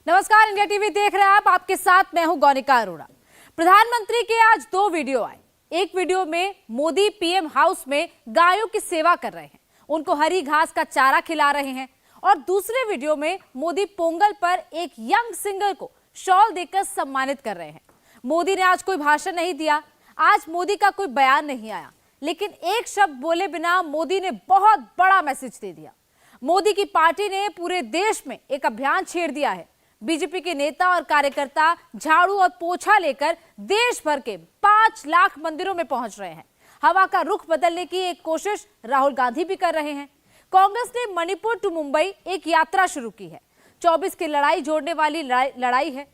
नमस्कार, India TV देख रहे हैं आप। आपके साथ मैं हूं गौनिका अरोड़ा। प्रधानमंत्री के आज 2 वीडियो आए। एक वीडियो में मोदी पीएम हाउस में गायों की सेवा कर रहे हैं, उनको हरी घास का चारा खिला रहे हैं, और दूसरे वीडियो में मोदी पोंगल पर एक यंग सिंगर को शॉल देकर सम्मानित कर रहे हैं। मोदी ने आज कोई भाषण नहीं दिया, आज मोदी का कोई बयान नहीं आया, लेकिन एक शब्द बोले बिना मोदी ने बहुत बड़ा मैसेज दे दिया। मोदी की पार्टी ने पूरे देश में एक अभियान छेड़ दिया है। बीजेपी के नेता और कार्यकर्ता झाड़ू और पोछा लेकर देश भर के 5 लाख मंदिरों में पहुंच रहे हैं। हवा का रुख बदलने की एक कोशिश राहुल गांधी भी कर रहे हैं। कांग्रेस ने मणिपुर टू मुंबई एक यात्रा शुरू की है। 24 की लड़ाई जोड़ने वाली लड़ाई है।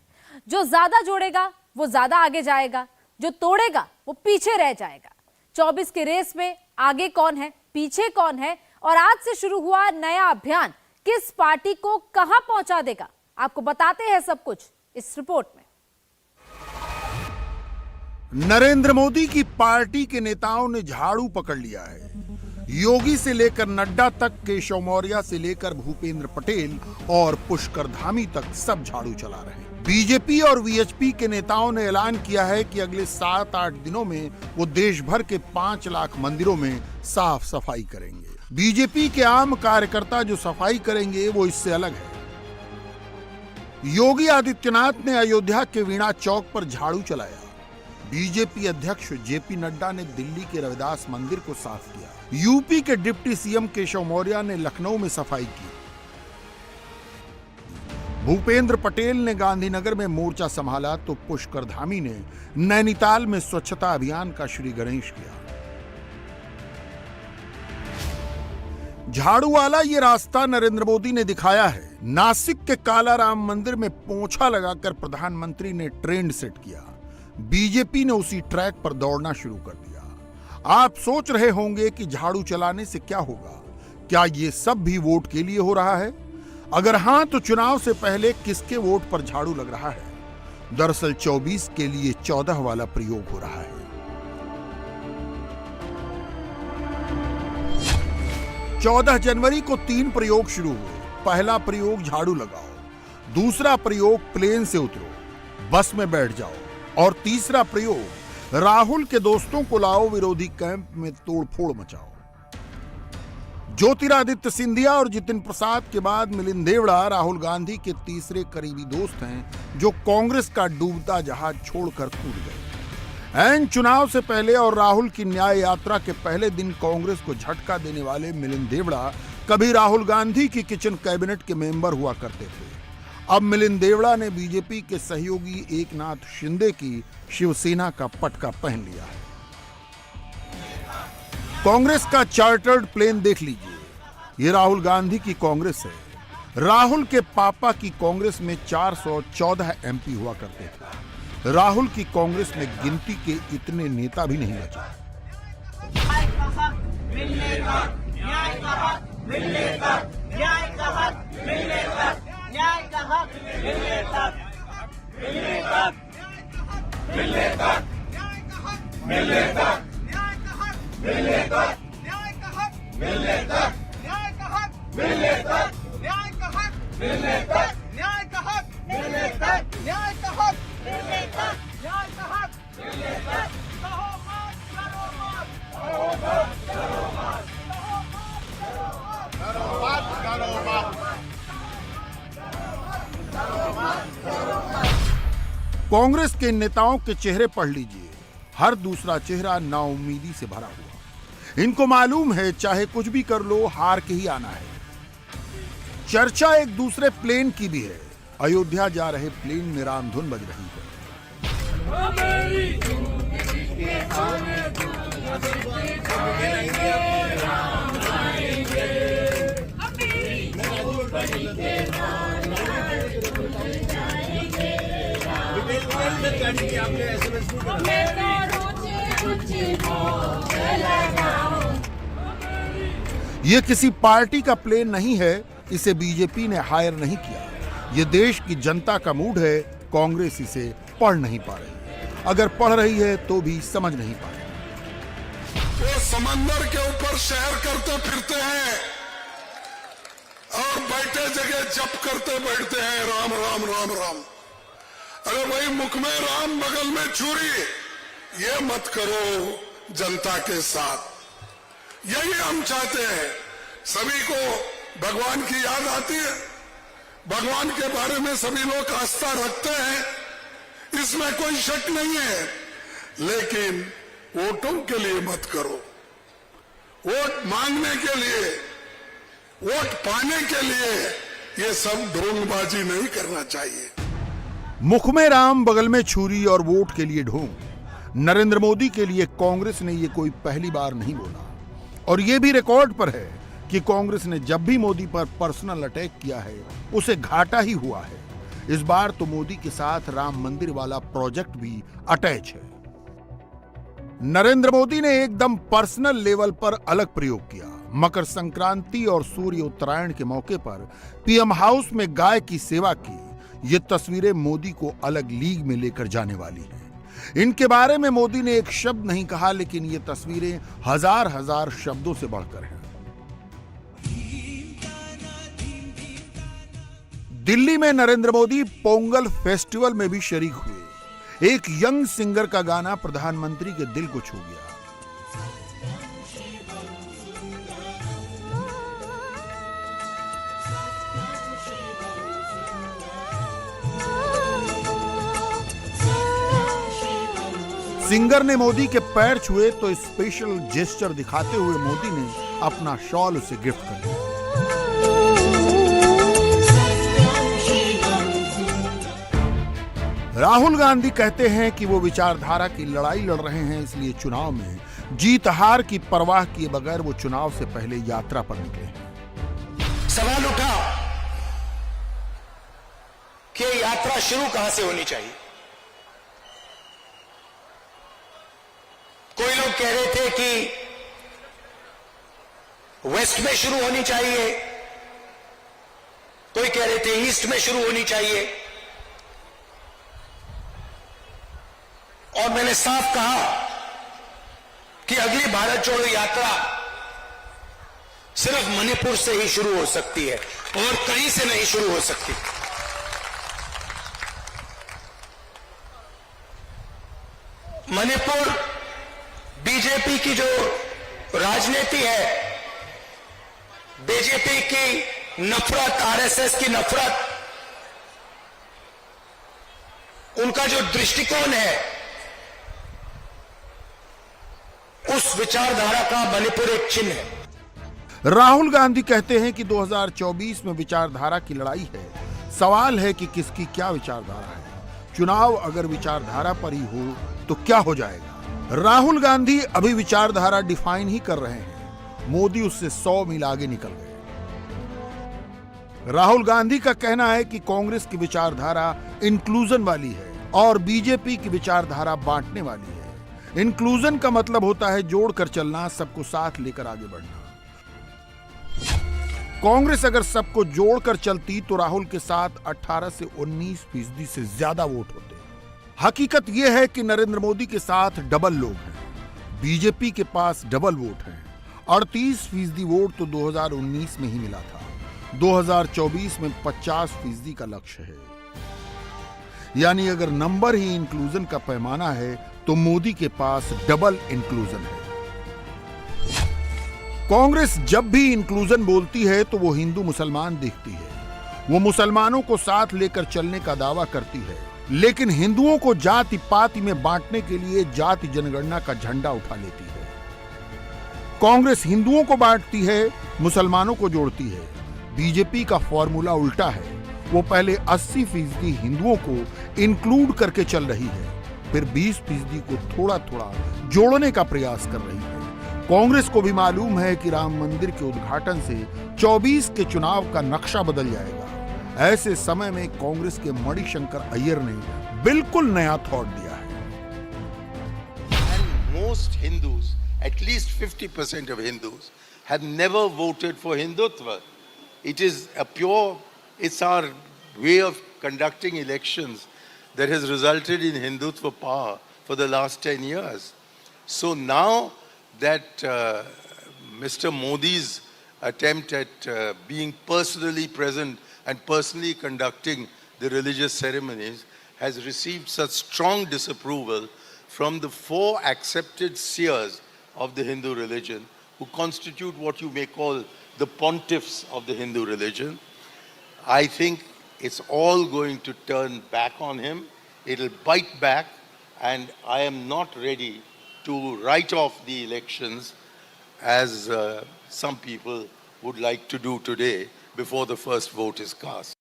जो ज्यादा जोड़ेगा वो ज्यादा आगे जाएगा, जो तोड़ेगा वो पीछे रह जाएगा। 24 की रेस में आगे कौन है, पीछे कौन है, और आज से शुरू हुआ नया अभियान किस पार्टी को कहां पहुंचा देगा, आपको बताते हैं सब कुछ इस रिपोर्ट में। नरेंद्र मोदी की पार्टी के नेताओं ने झाड़ू पकड़ लिया है। योगी से लेकर नड्डा तक, केशव मौर्य से लेकर भूपेंद्र पटेल और पुष्कर धामी तक सब झाड़ू चला रहे हैं। बीजेपी और वीएचपी के नेताओं ने ऐलान किया है कि अगले 7-8 दिनों में वो देश भर के 5 लाख मंदिरों में साफ सफाई करेंगे। बीजेपी के आम कार्यकर्ता जो सफाई करेंगे वो इससे अलग है। योगी आदित्यनाथ ने अयोध्या के वीणा चौक पर झाड़ू चलाया। बीजेपी अध्यक्ष जेपी नड्डा ने दिल्ली के रविदास मंदिर को साफ किया। यूपी के डिप्टी सीएम केशव मौर्य ने लखनऊ में सफाई की। भूपेंद्र पटेल ने गांधीनगर में मोर्चा संभाला तो पुष्कर धामी ने नैनीताल में स्वच्छता अभियान का श्री गणेश किया। झाड़ू वाला ये रास्ता नरेंद्र मोदी ने दिखाया है। नासिक के काला राम मंदिर में पोंछा लगाकर प्रधानमंत्री ने ट्रेंड सेट किया। बीजेपी ने उसी ट्रैक पर दौड़ना शुरू कर दिया। आप सोच रहे होंगे कि झाड़ू चलाने से क्या होगा, क्या ये सब भी वोट के लिए हो रहा है? अगर हां तो चुनाव से पहले किसके वोट पर झाड़ू लग रहा है? दरअसल 24 के लिए 14 वाला प्रयोग हो रहा है। 14 जनवरी को 3 प्रयोग शुरू हुए। पहला प्रयोग झाड़ू लगाओ, दूसरा प्रयोग प्लेन से उतरो, बस में बैठ जाओ, और तीसरा प्रयोग राहुल के दोस्तों को लाओ, विरोधी कैंप में तोड़फोड़ मचाओ। ज्योतिरादित्य सिंधिया और जितिन प्रसाद के बाद मिलिंद देवड़ा राहुल गांधी के तीसरे करीबी दोस्त हैं, जो कांग्रेस का डूबता जहाज छोड़कर कूद गए। ऐन चुनाव से पहले और राहुल की न्याय यात्रा के पहले दिन कांग्रेस को झटका देने वाले मिलिंद देवड़ा कभी राहुल गांधी की किचन कैबिनेट के मेंबर हुआ करते थे। अब मिलिंद देवड़ा ने बीजेपी के सहयोगी एकनाथ शिंदे की शिवसेना का पटका पहन लिया है। कांग्रेस का चार्टर्ड प्लेन देख लीजिए, ये राहुल गांधी की कांग्रेस है। राहुल के पापा की कांग्रेस में 414 एमपी हुआ करते थे। राहुल की कांग्रेस में गिनती के इतने नेता भी नहीं बचे। कांग्रेस के नेताओं के चेहरे पढ़ लीजिए, हर दूसरा चेहरा नाउम्मीदी से भरा हुआ। इनको मालूम है चाहे कुछ भी कर लो, हार के ही आना है। चर्चा एक दूसरे प्लेन की भी है। अयोध्या जा रहे प्लेन में रामधुन बज रही है। ये किसी पार्टी का प्लेन नहीं है, इसे बीजेपी ने हायर नहीं किया। ये देश की जनता का मूड है। कांग्रेस इसे पढ़ नहीं पा रही, अगर पढ़ रही है तो भी समझ नहीं पा रही। वो समंदर के ऊपर सैर करते फिरते हैं, और बैठे जगह जप करते बैठते हैं राम राम राम राम। अरे भाई, मुख में राम बगल में छुरी, ये मत करो जनता के साथ। यही हम चाहते हैं। सभी को भगवान की याद आती है, भगवान के बारे में सभी लोग आस्था रखते हैं, इसमें कोई शक नहीं है। लेकिन वोटों के लिए मत करो। वोट मांगने के लिए, वोट पाने के लिए ये सब ढोंगबाजी नहीं करना चाहिए। मुख में राम बगल में छुरी और वोट के लिए ढोंग। नरेंद्र मोदी के लिए कांग्रेस ने ये कोई पहली बार नहीं बोला, और ये भी रिकॉर्ड पर है कि कांग्रेस ने जब भी मोदी पर पर्सनल अटैक किया है उसे घाटा ही हुआ है। इस बार तो मोदी के साथ राम मंदिर वाला प्रोजेक्ट भी अटैच है। नरेंद्र मोदी ने एकदम पर्सनल लेवल पर अलग प्रयोग किया। मकर संक्रांति और सूर्य उत्तरायण के मौके पर पीएम हाउस में गाय की सेवा की। ये तस्वीरें मोदी को अलग लीग में लेकर जाने वाली हैं। इनके बारे में मोदी ने एक शब्द नहीं कहा, लेकिन ये तस्वीरें हजार हजार शब्दों से बढ़कर हैं। दिल्ली में नरेंद्र मोदी पोंगल फेस्टिवल में भी शरीक हुए। एक यंग सिंगर का गाना प्रधानमंत्री के दिल को छू गया। सिंगर ने मोदी के पैर छुए तो स्पेशल जेस्चर दिखाते हुए मोदी ने अपना शॉल उसे गिफ्ट कर दिया। राहुल गांधी कहते हैं कि वो विचारधारा की लड़ाई लड़ रहे हैं, इसलिए चुनाव में जीत हार की परवाह किए बगैर वो चुनाव से पहले यात्रा पर निकले हैं। सवाल उठा कि यात्रा शुरू कहां से होनी चाहिए। कोई लोग कह रहे थे कि वेस्ट में शुरू होनी चाहिए, कोई कह रहे थे ईस्ट में शुरू होनी चाहिए, और मैंने साफ कहा कि अगली भारत जोड़ो यात्रा सिर्फ मणिपुर से ही शुरू हो सकती है और कहीं से नहीं शुरू हो सकती। मणिपुर बीजेपी की जो राजनीति है, बीजेपी की नफरत, आरएसएस की नफरत, उनका जो दृष्टिकोण है, उस विचारधारा का मणिपुर एक चिन्ह है। राहुल गांधी कहते हैं कि 2024 में विचारधारा की लड़ाई है। सवाल है कि किसकी क्या विचारधारा है। चुनाव अगर विचारधारा पर ही हो तो क्या हो जाएगा। राहुल गांधी अभी विचारधारा डिफाइन ही कर रहे हैं। मोदी उससे 100 मील आगे निकल गए। राहुल गांधी का कहना है कि कांग्रेस की विचारधारा इंक्लूजन वाली है और बीजेपी की विचारधारा बांटने वाली है। इंक्लूजन का मतलब होता है जोड़कर चलना, सबको साथ लेकर आगे बढ़ना। कांग्रेस अगर सबको जोड़कर चलती तो राहुल के साथ 18 से 19% से ज्यादा वोट होते। हकीकत यह है कि नरेंद्र मोदी के साथ डबल लोग हैं। बीजेपी के पास डबल वोट हैं। 38% वोट तो 2019 में ही मिला था। 2024 में 50% का लक्ष्य है। यानी अगर नंबर ही इंक्लूजन का पैमाना है तो मोदी के पास डबल इंक्लूजन है। कांग्रेस जब भी इंक्लूजन बोलती है तो वो हिंदू मुसलमान देखती है। वो मुसलमानों को साथ लेकर चलने का दावा करती है, लेकिन हिंदुओं को जाति पाति में बांटने के लिए जाति जनगणना का झंडा उठा लेती है। कांग्रेस हिंदुओं को बांटती है, मुसलमानों को जोड़ती है। बीजेपी का फॉर्मूला उल्टा है। वो पहले 80% हिंदुओं को इंक्लूड करके चल रही है, फिर 20% को थोड़ा थोड़ा जोड़ने का प्रयास कर रही है। कांग्रेस को भी मालूम है कि राम मंदिर के उद्घाटन से 24 के चुनाव का नक्शा बदल जाएगा। ऐसे समय में कांग्रेस के मणिशंकर अय्यर ने बिल्कुल नया थॉट दिया है। Most Hindus, at least 50% of Hindus, have never voted for Hindutva. It's our way of conducting elections that has resulted in Hindutva power for the last 10 years. So now that Mr. Modi's attempt at being personally present and personally conducting the religious ceremonies has received such strong disapproval from the 4 accepted seers of the Hindu religion, who constitute what you may call the pontiffs of the Hindu religion. I think it's all going to turn back on him. It'll bite back, and I am not ready to write off the elections as some people would like to do today before the first vote is cast.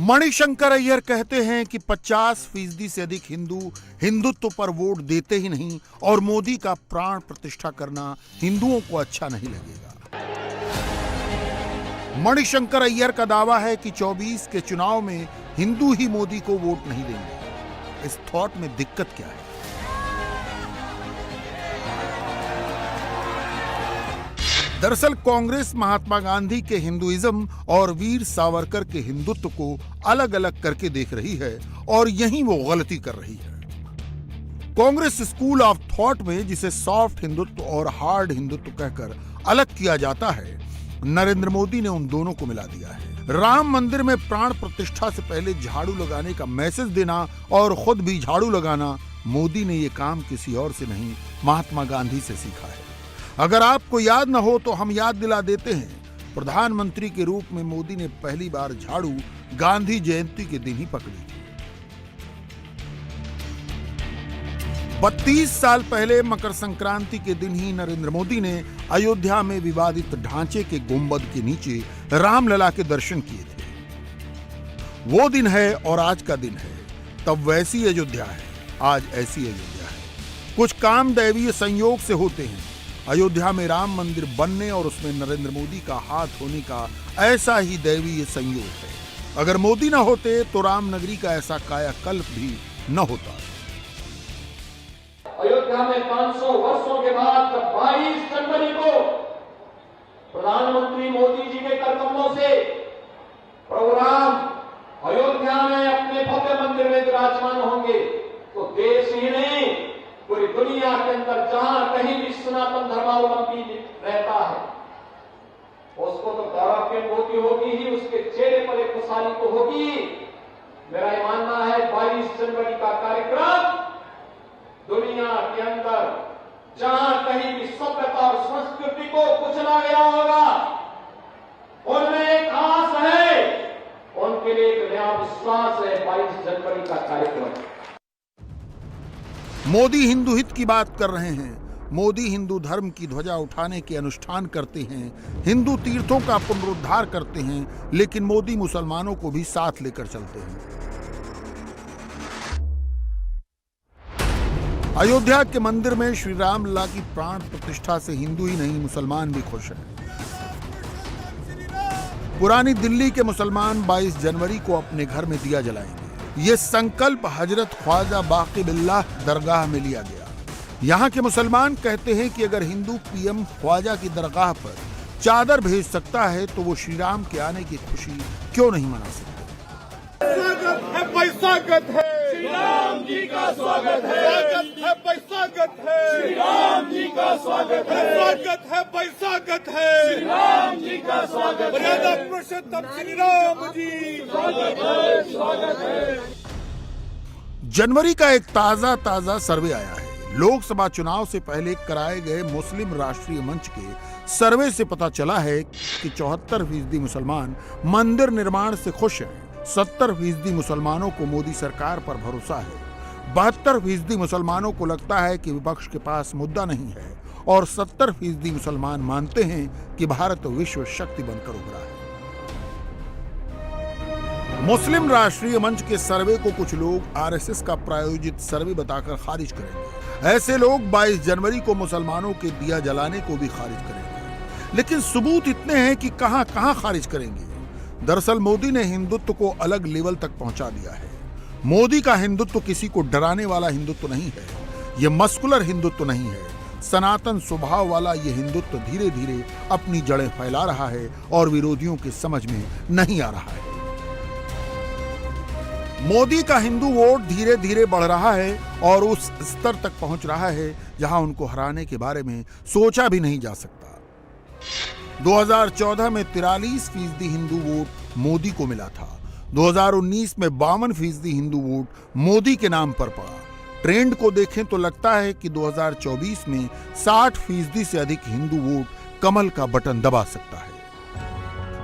Manishankar Iyer कहते हैं कि 50% से अधिक हिंदू हिंदुत्व पर vote देते ही नहीं और मोदी का प्राण प्रतिष्ठा करना हिंदुओं को अच्छा नहीं लगेगा। मणिशंकर अय्यर का दावा है कि 24 के चुनाव में हिंदू ही मोदी को वोट नहीं देंगे। इस थॉट में दिक्कत क्या है? दरअसल कांग्रेस महात्मा गांधी के हिंदुइज्म और वीर सावरकर के हिंदुत्व को अलग अलग करके देख रही है और यहीं वो गलती कर रही है। कांग्रेस स्कूल ऑफ थॉट में जिसे सॉफ्ट हिंदुत्व और हार्ड हिंदुत्व कहकर अलग किया जाता है, नरेंद्र मोदी ने उन दोनों को मिला दिया है। राम मंदिर में प्राण प्रतिष्ठा से पहले झाड़ू लगाने का मैसेज देना और खुद भी झाड़ू लगाना, मोदी ने ये काम किसी और से नहीं, महात्मा गांधी से सीखा है। अगर आपको याद न हो तो हम याद दिला देते हैं, प्रधानमंत्री के रूप में मोदी ने पहली बार झाड़ू गांधी जयंती के दिन ही पकड़ी थी। 32 साल पहले मकर संक्रांति के दिन ही नरेंद्र मोदी ने अयोध्या में विवादित ढांचे के गुंबद के नीचे रामलला के दर्शन किए थे। वो दिन है और आज का दिन है। तब वैसी अयोध्या है, आज ऐसी अयोध्या है। कुछ काम दैवीय संयोग से होते हैं। अयोध्या में राम मंदिर बनने और उसमें नरेंद्र मोदी का हाथ होने का ऐसा ही दैवीय संयोग है। अगर मोदी न होते तो राम नगरी का ऐसा कायाकल्प भी न होता। अयोध्या में 500 वर्षों के बाद 22 जनवरी को प्रधानमंत्री मोदी जी के करकमलों से प्रोग्राम अयोध्या में अपने भव्य मंदिर में विराजमान होंगे तो देश ही नहीं, पूरी दुनिया के अंदर जहां कहीं भी सनातन धर्मावलंबी रहता है उसको तो गौरव की अनुभूति होगी ही, उसके चेहरे पर एक खुशहाली तो होगी। मेरा ये मानना है 22 जनवरी का कार्यक्रम दुनिया के अंदर जहां कहीं भी सभ्यता और संस्कृति को कुचला गया होगा, उनमें एक आस है, उनके लिए एक नया विश्वास है। 22 जनवरी का कार्यक्रम। मोदी हिंदू हित की बात कर रहे हैं। मोदी हिंदू धर्म की ध्वजा उठाने के अनुष्ठान करते हैं, हिंदू तीर्थों का पुनरुद्धार करते हैं, लेकिन मोदी मुसलमानों को भी साथ लेकर चलते हैं। अयोध्या के मंदिर में श्री रामलला की प्राण प्रतिष्ठा से हिंदू ही नहीं, मुसलमान भी खुश हैं। पुरानी दिल्ली के मुसलमान 22 जनवरी को अपने घर में दिया जलाएंगे। ये संकल्प हजरत ख्वाजा बाकी बिल्लाह दरगाह में लिया गया। यहाँ के मुसलमान कहते हैं कि अगर हिंदू पीएम ख्वाजा की दरगाह पर चादर भेज सकता है तो वो श्री राम के आने की खुशी क्यों नहीं मना सकते? स्वागत है, श्री राम जी का स्वागत है, स्वागत है, बैसागत है, श्री राम जी का स्वागत है, स्वागत है, बैसागत है, श्री राम जी का स्वागत है, मर्यादा पुरुषोत्तम श्री राम जी, स्वागत है, स्वागत है। जनवरी का एक ताजा सर्वे आया है। लोकसभा चुनाव से पहले कराए गए मुस्लिम राष्ट्रीय मंच के सर्वे से पता चला है कि 74% मुसलमान मंदिर निर्माण से खुश हैं। 70% मुसलमानों को मोदी सरकार पर भरोसा है। 72% मुसलमानों को लगता है कि विपक्ष के पास मुद्दा नहीं है और 70% मुसलमान मानते हैं कि भारत विश्व शक्ति बनकर उभरा है। मुस्लिम राष्ट्रीय मंच के सर्वे को कुछ लोग आरएसएस का प्रायोजित सर्वे बताकर खारिज करेंगे। ऐसे लोग 22 जनवरी को मुसलमानों के दिया जलाने को भी खारिज करेंगे, लेकिन सबूत इतने हैं कि कहां खारिज करेंगे। दरअसल मोदी ने हिंदुत्व को अलग लेवल तक पहुंचा दिया है। मोदी का हिंदुत्व किसी को डराने वाला हिंदुत्व नहीं है, यह मस्कुलर हिंदुत्व नहीं है। सनातन स्वभाव वाला यह हिंदुत्व धीरे धीरे अपनी जड़ें फैला रहा है और विरोधियों के समझ में नहीं आ रहा है। मोदी का हिंदू वोट धीरे धीरे बढ़ रहा है और उस स्तर तक पहुंच रहा है जहां उनको हराने के बारे में सोचा भी नहीं जा सकता। 2014 में 43% हिंदू वोट मोदी को मिला था। 2019 में 52% हिंदू वोट मोदी के नाम पर पड़ा। ट्रेंड को देखें तो लगता है कि 2024 में 60% से अधिक हिंदू वोट कमल का बटन दबा सकता है।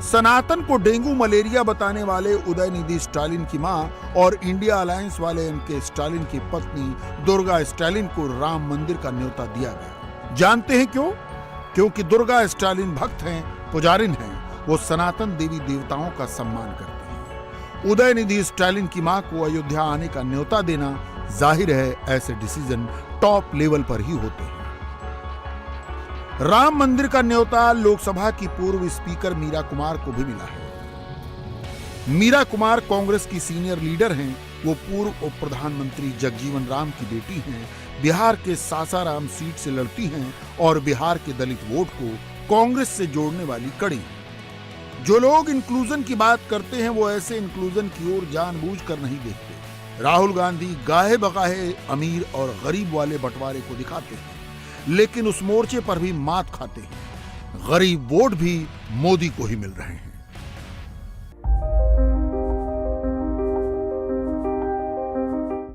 सनातन को डेंगू मलेरिया बताने वाले उदयनिधि स्टालिन की मां और इंडिया अलायंस वाले एमके स्टालिन की पत्नी दुर्गा स्टालिन को राम मंदिर का न्योता दिया गया। जानते हैं क्यों? क्योंकि दुर्गा स्टालिन भक्त हैं, पुजारिन हैं, वो सनातन देवी देवताओं का सम्मान करते हैं। उदयनिधि स्टालिन की मां को अयोध्या आने का न्योता देना, जाहिर है ऐसे डिसीजन टॉप लेवल पर ही होते हैं। राम मंदिर का न्योता लोकसभा की पूर्व स्पीकर मीरा कुमार को भी मिला है। मीरा कुमार कांग्रेस की सीनियर लीडर हैं। वो पूर्व उप प्रधानमंत्री जगजीवन राम की बेटी हैं। बिहार के सासाराम सीट से लड़ती हैं और बिहार के दलित वोट को कांग्रेस से जोड़ने वाली कड़ी हैं। जो लोग इंक्लूजन की बात करते हैं वो ऐसे इंक्लूजन की ओर जानबूझकर नहीं देखते। राहुल गांधी गाहे बगाहे अमीर और गरीब वाले बंटवारे को दिखाते हैं, लेकिन उस मोर्चे पर भी मात खाते हैं। गरीब वोट भी मोदी को ही मिल रहे हैं।